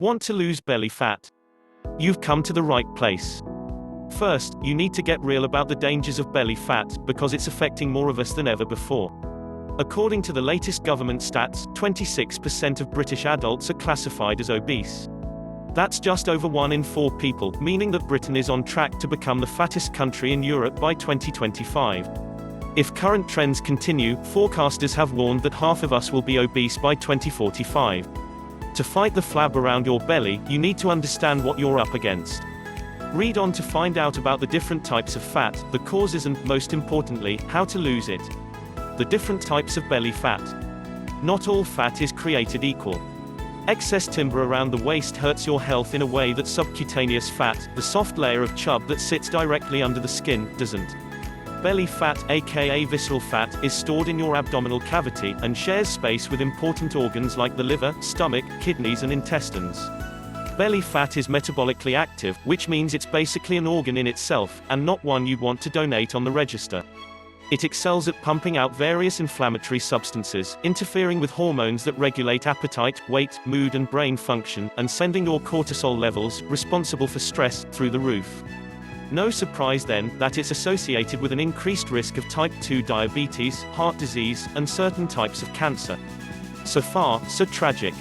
Want to lose belly fat? You've come to the right place. First, you need to get real about the dangers of belly fat, because it's affecting more of us than ever before. According to the latest government stats, 26% of British adults are classified as obese. That's just over 1 in 4 people, meaning that Britain is on track to become the fattest country in Europe by 2025. If current trends continue, forecasters have warned that half of us will be obese by 2045. To fight the flab around your belly, you need to understand what you're up against. Read on to find out about the different types of fat, the causes and, most importantly, how to lose it. The different types of belly fat. Not all fat is created equal. Excess timber around the waist hurts your health in a way that subcutaneous fat, the soft layer of chub that sits directly under the skin, doesn't. Belly fat, aka visceral fat, is stored in your abdominal cavity, and shares space with important organs like the liver, stomach, kidneys and intestines. Belly fat is metabolically active, which means it's basically an organ in itself, and not one you'd want to donate on the register. It excels at pumping out various inflammatory substances, interfering with hormones that regulate appetite, weight, mood and brain function, and sending your cortisol levels, responsible for stress, through the roof. No surprise then, that it's associated with an increased risk of type 2 diabetes, heart disease, and certain types of cancer. So far, so tragic.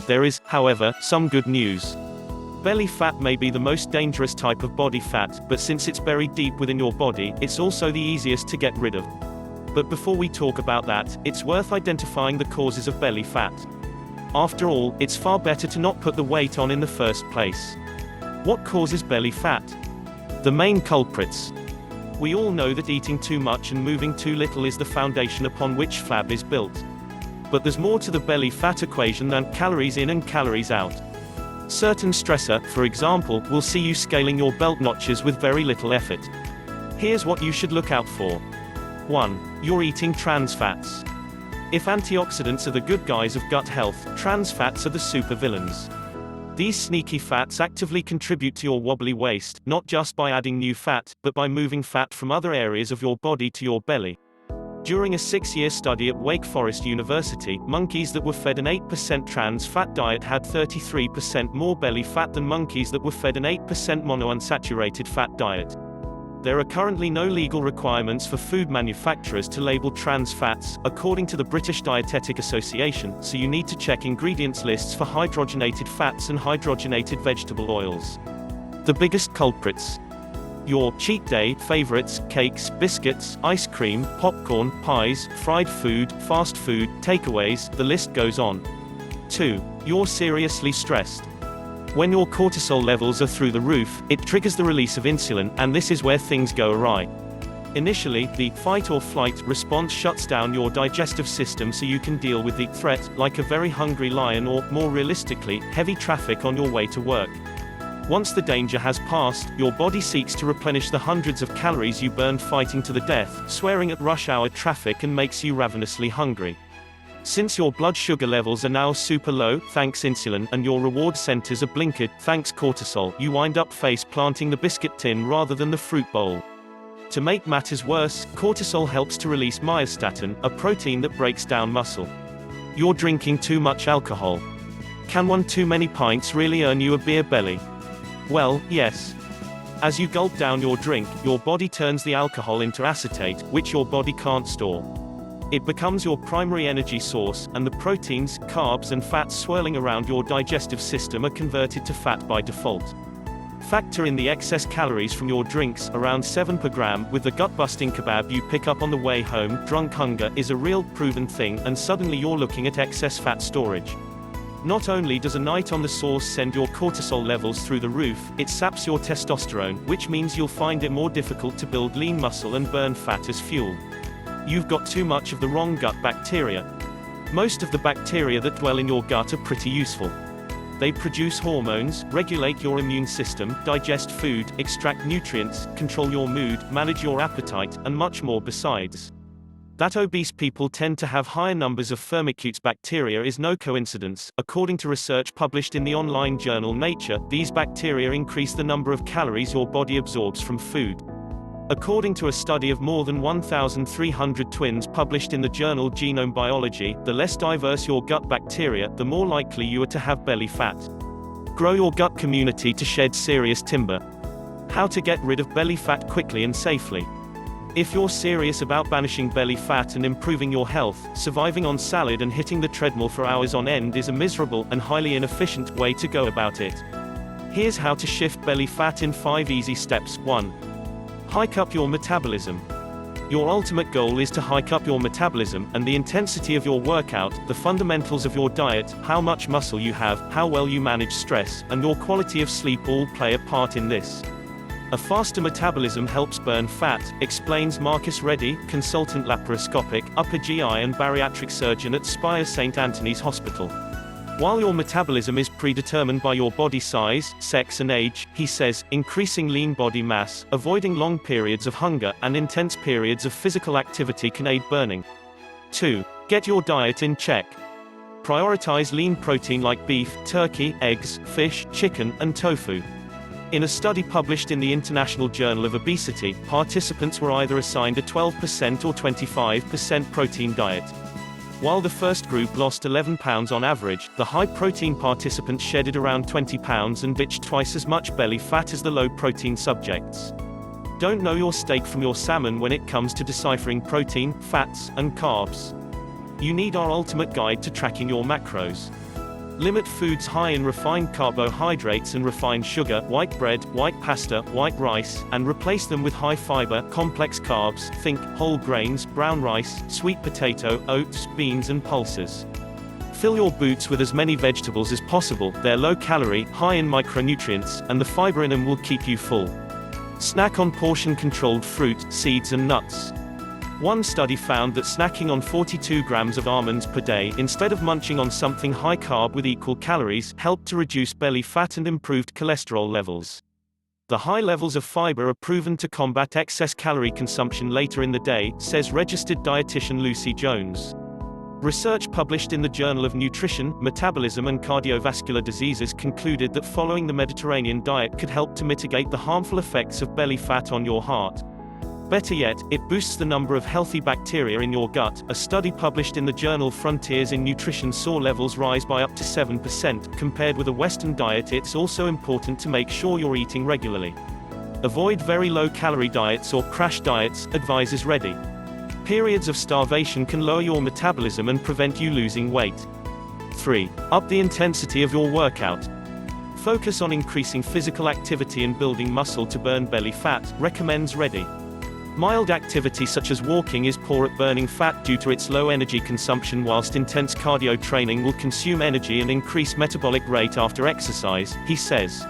There is, however, some good news. Belly fat may be the most dangerous type of body fat, but since it's buried deep within your body, it's also the easiest to get rid of. But before we talk about that, it's worth identifying the causes of belly fat. After all, it's far better to not put the weight on in the first place. What causes belly fat? The main culprits. We all know that eating too much and moving too little is the foundation upon which flab is built. But there's more to the belly fat equation than calories in and calories out. Certain stressor, for example, will see you scaling your belt notches with very little effort. Here's what you should look out for. 1. You're eating trans fats. If antioxidants are the good guys of gut health, trans fats are the supervillains. These sneaky fats actively contribute to your wobbly waist, not just by adding new fat, but by moving fat from other areas of your body to your belly. During a 6-year study at Wake Forest University, monkeys that were fed an 8% trans fat diet had 33% more belly fat than monkeys that were fed an 8% monounsaturated fat diet. There are currently no legal requirements for food manufacturers to label trans fats, according to the British Dietetic Association, so you need to check ingredients lists for hydrogenated fats and hydrogenated vegetable oils. The biggest culprits. Your cheat day favorites, cakes, biscuits, ice cream, popcorn, pies, fried food, fast food, takeaways, the list goes on. 2. You're seriously stressed. When your cortisol levels are through the roof, it triggers the release of insulin, and this is where things go awry. Initially, the fight or flight response shuts down your digestive system so you can deal with the threat, like a very hungry lion or, more realistically, heavy traffic on your way to work. Once the danger has passed, your body seeks to replenish the hundreds of calories you burned fighting to the death, swearing at rush hour traffic, and makes you ravenously hungry. Since your blood sugar levels are now super low, thanks insulin, and your reward centers are blinkered, thanks cortisol, you wind up face planting the biscuit tin rather than the fruit bowl. To make matters worse, cortisol helps to release myostatin, a protein that breaks down muscle. You're drinking too much alcohol. Can one too many pints really earn you a beer belly? Well, yes. As you gulp down your drink, your body turns the alcohol into acetate, which your body can't store. It becomes your primary energy source, and the proteins, carbs and fats swirling around your digestive system are converted to fat by default. Factor in the excess calories from your drinks, around 7 per gram, with the gut-busting kebab you pick up on the way home. Drunk hunger is a real, proven thing, and suddenly you're looking at excess fat storage. Not only does a night on the sauce send your cortisol levels through the roof, it saps your testosterone, which means you'll find it more difficult to build lean muscle and burn fat as fuel. You've got too much of the wrong gut bacteria. Most of the bacteria that dwell in your gut are pretty useful. They produce hormones, regulate your immune system, digest food, extract nutrients, control your mood, manage your appetite, and much more besides. That obese people tend to have higher numbers of Firmicutes bacteria is no coincidence. According to research published in the online journal Nature, these bacteria increase the number of calories your body absorbs from food. According to a study of more than 1,300 twins published in the journal Genome Biology, the less diverse your gut bacteria, the more likely you are to have belly fat. Grow your gut community to shed serious timber. How to get rid of belly fat quickly and safely. If you're serious about banishing belly fat and improving your health, surviving on salad and hitting the treadmill for hours on end is a miserable and highly inefficient way to go about it. Here's how to shift belly fat in 5 easy steps. 1. Hike up your metabolism. Your ultimate goal is to hike up your metabolism, and the intensity of your workout, the fundamentals of your diet, how much muscle you have, how well you manage stress, and your quality of sleep all play a part in this. A faster metabolism helps burn fat, explains Marcus Reddy, consultant laparoscopic, upper GI and bariatric surgeon at Spire St. Anthony's Hospital. While your metabolism is predetermined by your body size, sex and age, he says, increasing lean body mass, avoiding long periods of hunger, and intense periods of physical activity can aid burning. 2. Get your diet in check. Prioritize lean protein like beef, turkey, eggs, fish, chicken, and tofu. In a study published in the International Journal of Obesity, participants were either assigned a 12% or 25% protein diet. While the first group lost 11 pounds on average, the high-protein participants shedded around 20 pounds and ditched twice as much belly fat as the low-protein subjects. Don't know your steak from your salmon when it comes to deciphering protein, fats, and carbs. You need our ultimate guide to tracking your macros. Limit foods high in refined carbohydrates and refined sugar, white bread, white pasta, white rice, and replace them with high-fiber, complex carbs, think, whole grains, brown rice, sweet potato, oats, beans and pulses. Fill your boots with as many vegetables as possible, they're low-calorie, high in micronutrients, and the fiber in them will keep you full. Snack on portion-controlled fruit, seeds and nuts. One study found that snacking on 42 grams of almonds per day, instead of munching on something high-carb with equal calories, helped to reduce belly fat and improved cholesterol levels. The high levels of fiber are proven to combat excess calorie consumption later in the day, says registered dietitian Lucy Jones. Research published in the Journal of Nutrition, Metabolism and Cardiovascular Diseases concluded that following the Mediterranean diet could help to mitigate the harmful effects of belly fat on your heart. Better yet, it boosts the number of healthy bacteria in your gut. A study published in the journal Frontiers in Nutrition saw levels rise by up to 7%. Compared with a Western diet, it's also important to make sure you're eating regularly. Avoid very low-calorie diets or crash diets, advises Reddy. Periods of starvation can lower your metabolism and prevent you losing weight. 3. Up the intensity of your workout. Focus on increasing physical activity and building muscle to burn belly fat, recommends Reddy. Mild activity such as walking is poor at burning fat due to its low energy consumption, whilst intense cardio training will consume energy and increase metabolic rate after exercise, he says.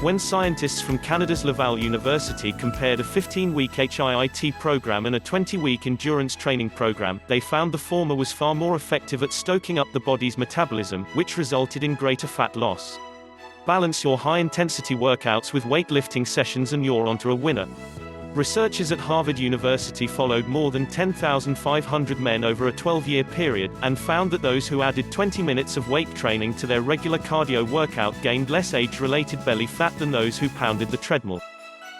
When scientists from Canada's Laval University compared a 15-week HIIT program and a 20-week endurance training program, they found the former was far more effective at stoking up the body's metabolism, which resulted in greater fat loss. Balance your high-intensity workouts with weightlifting sessions and you're onto a winner. Researchers at Harvard University followed more than 10,500 men over a 12-year period, and found that those who added 20 minutes of weight training to their regular cardio workout gained less age-related belly fat than those who pounded the treadmill.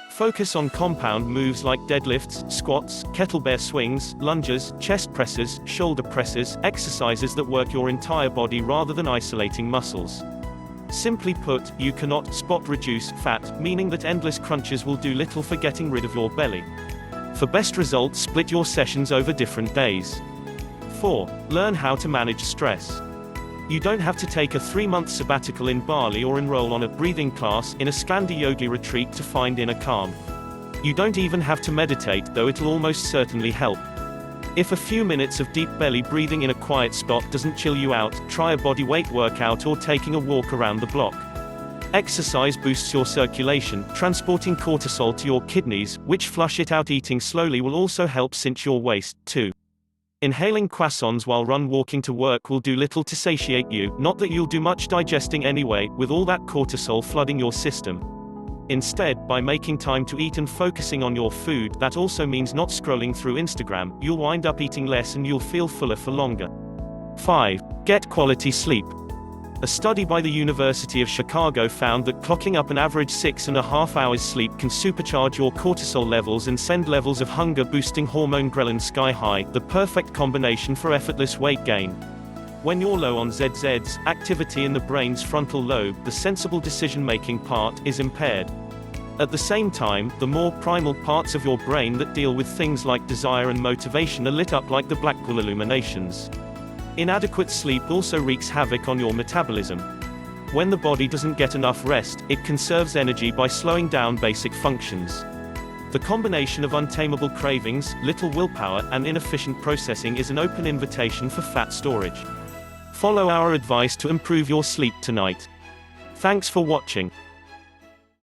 Focus on compound moves like deadlifts, squats, kettlebell swings, lunges, chest presses, shoulder presses, exercises that work your entire body rather than isolating muscles. Simply put, you cannot spot reduce fat, meaning that endless crunches will do little for getting rid of your belly. For best results, split your sessions over different days. 4. Learn how to manage stress. You don't have to take a 3-month sabbatical in Bali or enroll on a breathing class in a Skandhi yogi retreat to find inner calm. You don't even have to meditate, though it'll almost certainly help. If a few minutes of deep belly breathing in a quiet spot doesn't chill you out, try a body weight workout or taking a walk around the block. Exercise boosts your circulation, transporting cortisol to your kidneys, which flush it out. Eating slowly will also help cinch your waist, too. Inhaling croissants while walking to work will do little to satiate you, not that you'll do much digesting anyway, with all that cortisol flooding your system. Instead, by making time to eat and focusing on your food, that also means not scrolling through Instagram, you'll wind up eating less and you'll feel fuller for longer. 5. Get quality sleep. A study by the University of Chicago found that clocking up an average 6.5 hours sleep can supercharge your cortisol levels and send levels of hunger-boosting hormone ghrelin sky high, the perfect combination for effortless weight gain. When you're low on ZZs, activity in the brain's frontal lobe, the sensible decision-making part, is impaired. At the same time, the more primal parts of your brain that deal with things like desire and motivation are lit up like the Blackpool illuminations. Inadequate sleep also wreaks havoc on your metabolism. When the body doesn't get enough rest, it conserves energy by slowing down basic functions. The combination of untamable cravings, little willpower, and inefficient processing is an open invitation for fat storage. Follow our advice to improve your sleep tonight. Thanks for watching.